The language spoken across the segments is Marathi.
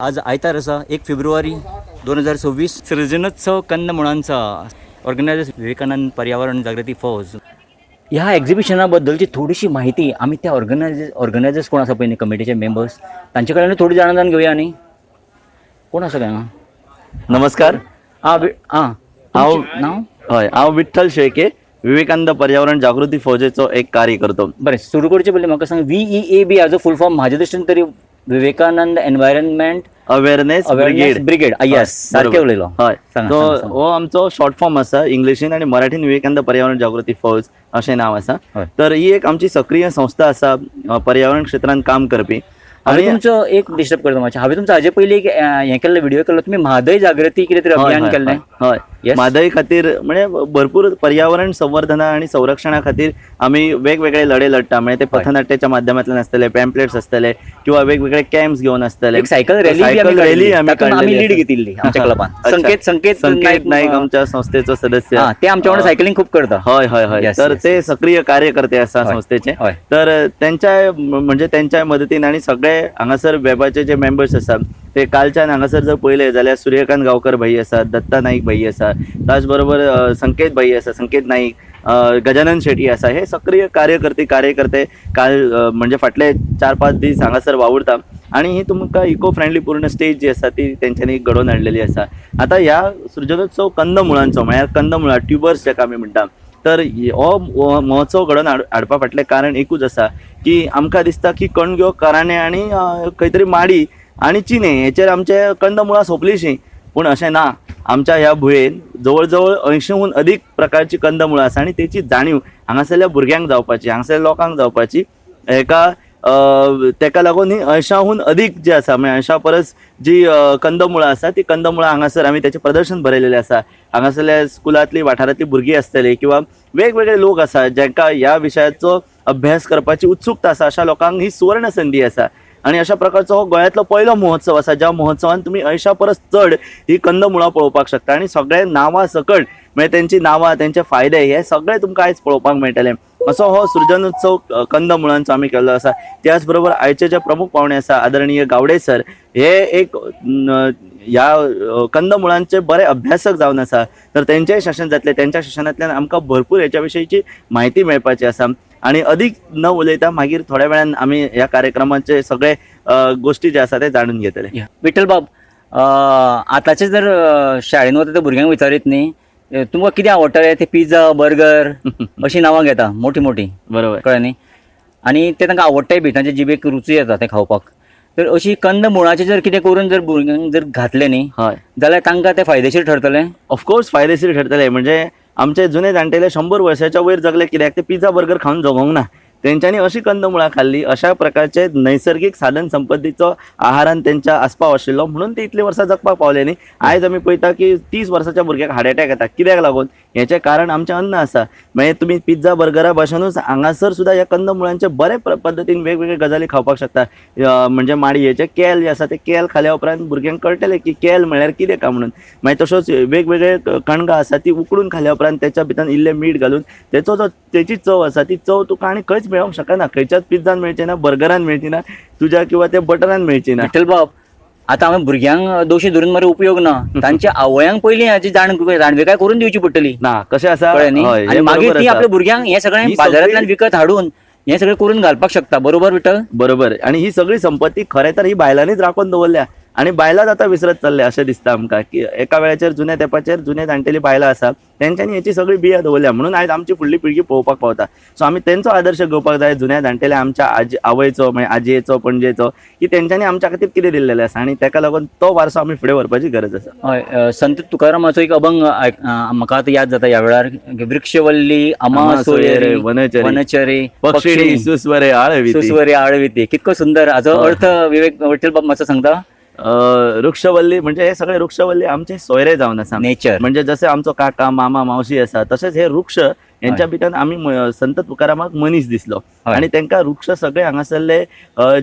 आज आयतार आसा 1 फेब्रुवारी 2026 सृजनोत्सव कंदमुळांचा ऑर्गनायझर विवेकानंद पर्यावरण जागृती फौज. ह्या एक्झिबिशना बद्दलची थोडीशी माहिती आम्ही त्या ऑर्गनायझर्स कोण आसा पळय न्ही कमिटीचे मेंबर्स तांचे कडल्यान थोडी जाणून घेऊया न्ही. कोण आसा काय नमस्कार. हांव नांव हांव विठ्ठल शेळके, विवेकानंद पर्यावरण जागृती फौजेचो एक कार्य करतो. बरें, सुरू करचे पयलीं म्हाका सांग VEAB हाजो फुल फॉर्म म्हाज्या दृश्टीन तरी Vivekananda environment awareness brigade. Yes, सारकें उलयलो. हय, सांगा, तो सांगा, सांगा. हो आमचो शॉर्ट फॉर्म आसा. इंग्लिशीन आनी मराठीन विवेकानंद पर्यावरण जागृती फौज अशें नांव आसा. हय. तर ही एक आमची सक्रिय संस्था आसा पर्यावरण क्षेत्रांत काम करपी. हांवें आणि तुमचो एक डिस्टर्ब करता मातशें. हांवें तुमचो हाजे पयलीं एक हें केल्लो व्हिडिओ केल्लो, तुमी म्हादय जागृती कितें तरी अभियान केल्लें. हय, Yes. म्हादय खातीर म्हणजे भरपूर पर्यावरण संवर्धना आणि संरक्षणा खातीर आमी वेगवेगळे लढे लढटा. म्हणजे ते पथनाट्याच्या माध्यमांतल्यान आसतले, पॅम्पलेट्स आसतले किंवा वेगवेगळे कॅम्प्स घेवन आसतले. एक सायकल रॅली आमी काडलेली लीड आसा. घेतिल्ली आमच्या क्लबान. अच्छा. संकेत नाईक आमच्या संस्थेचो सदस्य. ते आमच्या वांगडा सायकलिंग खूप करता. हय हय हय. Yes, तर yes, ते सक्रिय कार्यकर्ते आसा हय, संस्थेचे. हय. तर त्यांच्या मदतीन आणि सगळे हांगासर वेबाचे जे मेंबर्स आसात ते कालच्यान हांगासर जर पळयले जाल्यार सूर्यकांत गांवकर भाई आसा, दत्ता नाईक भाई आसा, त्याच बरोबर संकेत भाई आसा, संकेत नाईक, गजानन शेट्टी आसा. हे सक्रिय कार्यकर्ते काल म्हणजे फाटले 4-5 दीस हांगासर वावुरता. आणि ही तुमकां इको फ्रेंडली पूर्ण स्टेज जी आसा ती तेंच्यांनी घडोवन हाडलेली आसा. आता ह्या सृजनोत्सव कंदमुळांचो म्हळ्यार कंदमुळां ट्युबर्स जाका आमी म्हणटा. तर हो महोत्सव घडोवन हाडपा फाटलें कारण एकूच आसा की आमकां दिसता की कणग्यो, कराणे आनी खंय तरी माडी आनी चिने हेचेर आमचे कंदमुळां सोंपलीशीं. पूण अशें ना. आमच्या ह्या भुंयेन जवळ जवळ 80हून अधिक प्रकारची कंदमुळां आसा आणि तेची जाणीव हांगासरल्या भुरग्यांक जावपाची, हांगासरल्या लोकांक जावपाची. तेका लागून ही 80हून अधिक जी आसा, म्हणजे 80 परस जी कंदमुळां आसा ती कंदमुळां हांगासर आमी तेचें प्रदर्शन भरयलेलें आसा. हांगासरल्या स्कुलांतली वाठारांतली भुरगीं आसतलीं किंवा वेगवेगळे लोक आसा जांकां ह्या विशयाचो अभ्यास करपाची उत्सुकता आसा, अशा लोकांक ही सुवर्ण संदी आसा. आणि अशा प्रकारचो हो गोंयांतलो पयलो महोत्सव आसा ज्या महोत्सवान तुमी 80 परस चड ही कंदमुळां पळोवपाक शकता. आणि सगळे नांवां सकट म्हणजे तेंची नांवां, तेंचे फायदे हे सगळे तुमकां आयज पळोवपाक मेळटले. असो हो सृजनोत्सव कंदमुळांचो आमी केल्लो आसा. त्याच बरोबर आयचे जे प्रमुख पावणे आसा आदरणीय गावडे सर, हे एक ह्या कंदमुळांचे बरे अभ्यासक जावन आसा. तर तेंचेय सेशन जातले. त्यांच्या सेशनांतल्यान आमकां भरपूर हेच्या विशयीची म्हायती मेळपाची आसा. आणि अधिक न उलयता मागीर थोड्या वेळान आमी ह्या कार्यक्रमाचे सगळे गोष्टी जे आसा ते जाणून घेतले. विठ्ठल बाब, आतांचे जर शाळेन वता त्या भुरग्यांक विचारीत न्ही, तुमकां कितें आवडटलें ते पिझ्झा, बर्गर अशीं नांवां घेता मोठी मोठी. बरोबर. कळ्ळें न्ही. आनी ते तांकां आवडटाय बी, तांचे जिबेक रुची येता तें खावपाक. तर अशी कंदमुळाचें जर कितें करून जर भुरग्यांक जर घातलें न्ही हय, जाल्यार तांकां तें फायदेशीर ठरतलें. ऑफकोर्स फायदेशीर ठरतले. म्हणजे आमचे जुने जाणटेले 100 वर्साच्या वयर जगले कित्याक ते पिझ्झा बर्गर खावन जगोंक ना. तेंच्यांनी अशी कंदमुळां खाल्ली, अशा प्रकारचे नैसर्गिक साधन संपत्तीचो आहारान तेंच्या आस्पाव आशिल्लो म्हणून ते इतली वर्सां जगपाक पावले न्ही. आयज आमी पळयता की 30 वर्साच्या भुरग्याक हार्ट अटॅक येता. कित्याक लागून? हेचें कारण आमचें अन्न आसा. म्हणजे तुमी पिझ्झा बर्गरा भाशेनूच हांगासर सुद्दां ह्या कंदमुळांचे बरे पद्दतीन वेगवेगळे गजाली खावपाक शकता. म्हणजे माडयेचे केल जे आसा ते केल खाल्या उपरांत भुरग्यांक कळटलें की केल म्हळ्यार कितें काय म्हणून. मागीर तश्योच वेगवेगळे कणगां आसा ती उकडून खाल्या उपरांत तेच्या भितर इल्लें मीठ घालून तेची चव आसा ती चव तुका आनी खंयच मेळोंक शकना. खंयच्याच पिझ्झान मेळची ना, बर्गरान मेळची ना, तुज्या किंवा त्या बटरान मेळची ना. विठ्ठल बाब, आतां हांवें भुरग्यांक दोशी धरून मरे उपयोग ना. तांच्या आवयांक पयलीं हाची जाणविकाय करून दिवची पडटली. ना कशें आसा. कळ्ळें न्ही. हय, हे आनी मागीर बरोबर ती आसा. आपल्या भुरग्यांक हें सगळें ही बाजारांतल्यान सगळी- विकत हाडून हें सगळें करून घालपाक शकता. बरोबर विठ्ठल? बरोबर. आणि ही सगळी संपत्ती खरें तर ही बायलांनीच राखून दवरल्या आणि बायलांच आतां विसरत चल्ले अशें दिसता आमकां. की एका वेळाचेर जुन्या तेंपाचेर जुने जाणटेली बायलां आसा तेंच्यांनी हेची सगळी बिया दवरल्या म्हणून आयज आमची फुडली पिळगी पळोवपाक पावता. सो आमी तेंचो आदर्श घेवपाक जाय. जुन्या जाणटेल्या आमच्या आवयचो म्हणजे आजयेचो, पणजेचो, की तेंच्यांनी आमच्या खातीर कितें दिल्लेलें आसा आणि तेका लागून तो वारसो आमी फुडें व्हरपाची गरज आसा. हय, संत तुकारामाचो एक अभंग म्हाका आतां याद जाता ह्या वेळार. वृक्षवल्ली अमा सोयरे वनचरे पक्षिणी सुस्वरे आळविती. सुस्वरे आळविती. कितको सुंदर. हाचो अर्थ विठ्ठल बाब मातसो सांगता. वृक्षवल्ली म्हणजे हे सगळे वृक्षवल्ली आमचे सोयरे जावन आसा. नेचर. म्हणजे जसे आमचो काका, मामा, मावशी आसा तसेच हे वृक्ष यांच्या भितर आम्ही संत तुकारामाक मनीस दिसलो हय. आणि त्यांना वृक्ष सगळे हांगासरले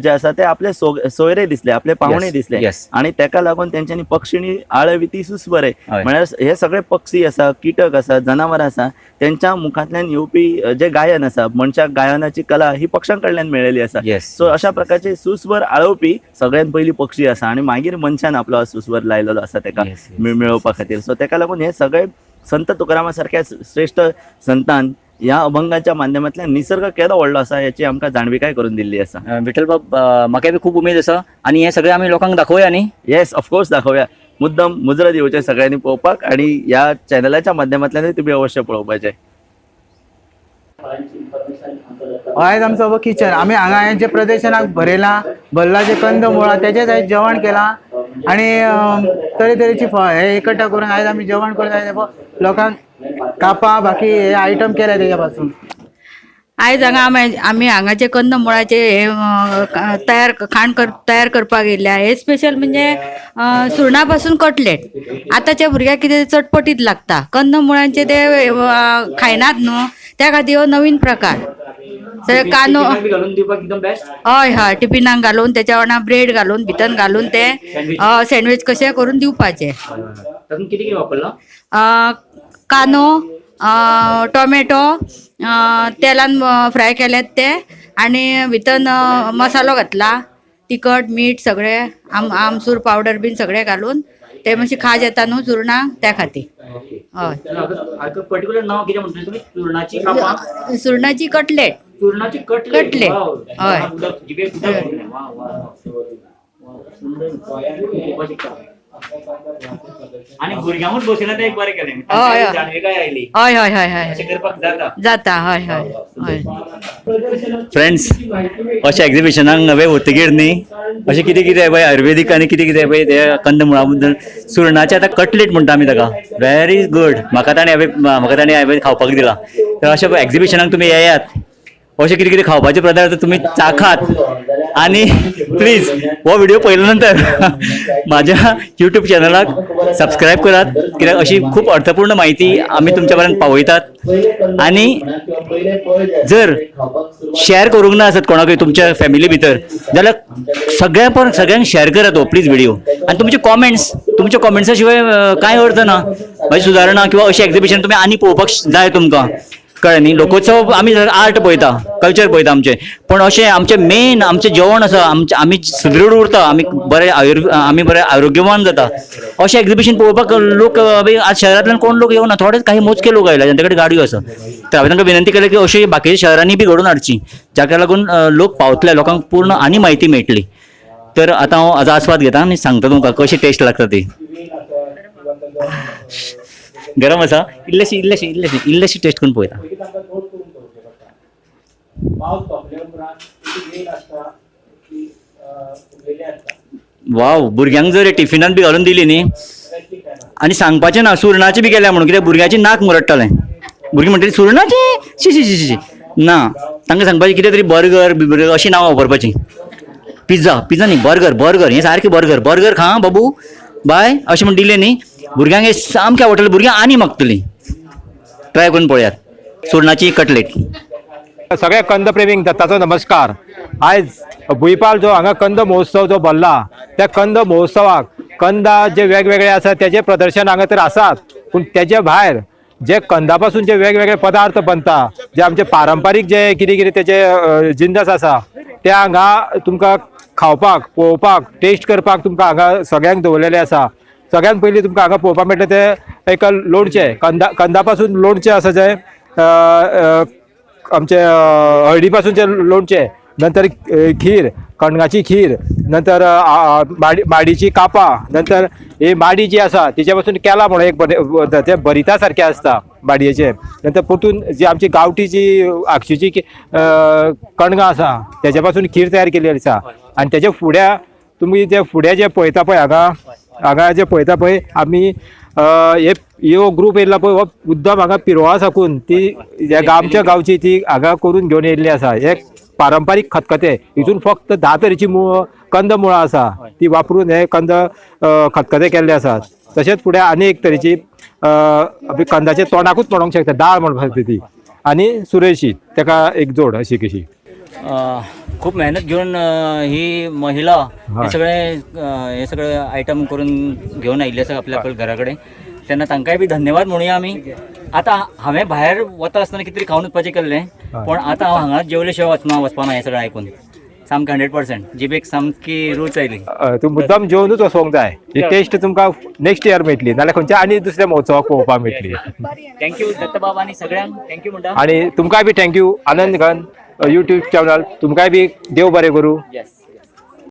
जे आसा ते आपले सोयरे दिसले, आपले पाहुणे Yes, दिसले yes. आणि तेका लागून त्यांच्यानी पक्षिणी आळवी ती सुसबरे हय. म्हळ्यार हे सगळे पक्षी आसा, कीटक आसा, जनावरां आसा, त्यांच्या मुखांतल्यान येवपी जे गायन आसा, मनशाक गायनाची कला ही पक्षां कडल्यान मेळिल्ली आसा. Yes. सो अशा प्रकारचे सुस्वर आळोवपी सगळ्यात पहिली पक्षी आसा आणि मागीर मनशान आपलो सुस्वर लायलेलो आसा तेका Yes, yes. मेळोवपा खातीर. सो तेका लागून हे सगळे संत तुकारामा सारख्या श्रेष्ठ संतान ह्या अभंगाच्या माध्यमांतल्यान निसर्ग केदो व्हडलो आसा याची आमकां जाणविकाय करून दिल्ली आसा. विठ्ठल बाब, म्हाका बी खूप उमेद आसा आणि हे सगळे आमी लोकांक दाखोवया न्ही. येस, ऑफकोर्स दाखोवया. मुद्दम मुजरत येवचे सगळ्यांनी पळोवपाक आणि ह्या चॅनलाच्या माध्यमांतल्यानूय तुम्ही अवश्य पळोवपाचे. आयज आमचो हो किचन आमी हांगा हेंचे प्रदर्शनाक भरयला, भल्लाचे कंद मुळा तेचेच आयज जेवण केलां आणि तरेतरेची हे एकट्ठा करून आयज आमी जेवण करता. लोकांक कापां बाकी हे आयटम केले तेच्या पासून. आयज हांगा आमी हांगाचे कंदमुळाचे हे तयार करपाक येयल्या. हे स्पेशल म्हणजे सुरणा पासून कटलेट. आतांच्या भुरग्याक कितें चटपटीत लागता, कंदमुळांचे ते खायनात न्हू, त्या खातीर हो नवीन प्रकार. कानो हय हय टिफिनाक घालून त्याच्या वांगडा ब्रेड घालून भितर घालून ते सँडविच कशें करून दिवपाचे. कानो, टोमॅटो तेलान फ्राय केलेत ते आणि भितर मसालो घातला, तिखट मीठ सगळे आमसूर पावडर बीन सगळे घालून ते मातशी खाज येता न्हू चुरणाक त्या खातीर. हय पर्टिक्युलर नाव कितें म्हणटले तुमी? चुरणाची कापां, सुरणाची कटलेट. चुरणाची कटलेट. कटलेट. हय. आणि भुरग्यांकूच बसयला ते एक बरें केलें. हय, हय. जाणविकाय आयली. हय हय हय हय अशें करपाक जाता. जाता. हय हय हय. फ्रेंड्स, अशा एक्झिबिशनाक नवे वतगीर न्ही अशें कितें कितें पळय आयुर्वेदीक आनी कितें कितें पळय ते कंदमुळा बद्दल सुरणाचे आतां कटलेट म्हणटा आमी ताका. Very good. म्हाका ताणें हांवें खावपाक दिला. तर अशा एक्झिबिशनाक तुमी येयात, अशें कितें कितें खावपाचे पदार्थ तुमी चाखात आणि प्लीज हो व्हिडिओ पळयल्या नंतर माझ्या यूट्यूब चॅनलाक सबस्क्राईब करात, कित्याक अशी खूप अर्थपूर्ण माहिती आमी तुमच्या पर्यंत पावयतात. आणि जर शेअर करूंक ना आसत कोणाकय तुमच्या फॅमिली भितर जाल्यार सगळ्यांक शेअर करात हो प्लीज व्हिडिओ. आणि तुमच्या कॉमेंट्सा शिवाय कांय अर्थ ना. मागीर सुदारणा किंवा अशी एक्झिबिशन तुमी आनी पळोवपाक जाय तुमकां, कळ्ळें न्ही. लोकोत्सव आमी आर्ट पळयता, कल्चर पळयता आमचे, पण अशें आमचें मेन आमचें जेवण आसा, आमी सुदृढ उरता, आमी बरे आरोग्यवान जाता. अशें एक्झिबिशन पळोवपाक लोक आज शहरांतल्यान कोण लोक येवना, थोडेच काही मोजके लोक आयला जांचे कडेन गाडयो आसा. तर हांवें तांकां विनंती केली की अशी बाकीच्या शहरांनी बी घडोवन हाडची, जाका लागून लोक पावतले, लोकांक पूर्ण आनी म्हायती मेळटली. तर आतां हांव हाजो आस्वाद घेता आनी सांगता तुमकां कशी टेस्ट लागता ती. गरम आसा, इल्लेशी टेस्ट करून पळयता. वाव, भुरग्यांक जर टिफिनान बी घालून दिली न्ही, आनी सांगपाचें ना सुरणाची बी केल्या म्हणून, कित्याक भुरग्याची नाक मुरडटालें. भुरगीं म्हणटली सुरणाची शी ना, तांकां सांगपाचें कितें तरी बर्गर अशीं नांवां वापरपाचीं. पिझ्झा न्ही, बर्गर हें सारकें बर्गर खा बाबू बाय अशें म्हण दिलें न्ही, भुरग्यांक हें सामकें आवडटलें, भुरग्यां आनी मागतलीं. ट्राय करून पळयात सुरणाची कटलेट. सगळ्या कंद प्रेमींक दत्ताचो नमस्कार. आयज भुईपाल जो हांगा कंद महोत्सव जो भरला, त्या कंद महोत्सवाक कंदा जे वेगवेगळे आसा त्याचे प्रदर्शन हांगा तर आसात, पूण तेजे भायर जे कंदा पासून जे वेगवेगळे पदार्थ बनता, जे आमचे पारंपारीक जे कितें कितें तेजे जिन्नस आसा ते हांगा तुमकां खावपाक, पळोवपाक, टेस्ट करपाक तुमकां हांगा सगळ्यांक दवरलेले आसा. सगळ्यात पयलीं तुमकां हांगा पळोवपाक मेळटा ते एक लोणचें, कंदा पासून लोणचें आसा जंय आमचे हळदी पासूनचे लोणचें, नंतर खीर, कणगाची खीर, नंतर माडीची कापां, नंतर ही माडी जी आसा तिच्या पासून केला म्हणून एक ते भरिता सारकें आसता माडयेचें. नंतर परतून जी आमची गांवठी जी आक्षीची कणगां आसा तेच्या पासून खीर तयार केल्ली आसा. आनी तेच्या फुड्या तुमी जे फुडें जे पळयता पळय हांगा जे पळयता पळय आमी ह्यो ग्रूप येयला पळय, हो मुद्दम हांगा पिरोवा साकून ती आमच्या गांवची ती हांगा करून घेवन येयल्ली आसा. हे पारंपारीक खतखते, हितून फक्त 10 तरेची कंदमुळां आसा ती वापरून हे कंद खतखते केल्ले आसात. तशेंच फुडें आनी एक तरेची कंदाचे तोंडाकूच म्हणूंक शकता, दाळ म्हणपाक ती आणि सुरेशी ताका एक जोड अशी कशी. खूप मेहनत घेऊन ही महिला हे सगळे आयटम करून घेऊन आयिल्ले आसा आपल्या घराकडे. तेन्ना तांकांय बी धन्यवाद म्हणुया आमी. आतां हांवें भायर वता आसतना कितें तरी खावन वचपाचें केल्लें, पण आतां हांव हांगा जेवले शिवाय वचपाना हें सगळें आयकून. सामकें 100% जिबेक सामकी रूच आयली. तूं मुद्दाम जेवनूच वचोंक जाय. ही टेस्ट तुमकां नेक्स्ट इयर मेळटली, नाल्यार खंयच्या आनी दुसऱ्या महोत्सवाक पळोवपाक मेळटली. थँक्यू दत्तबाब आनी सगळ्यांक थँक्यू म्हणटा. आणि तुमकांय बी थँक्यू. आनंद घन यूट्यूब चॅनल तुमकांय बी देव बरें करूं. येस.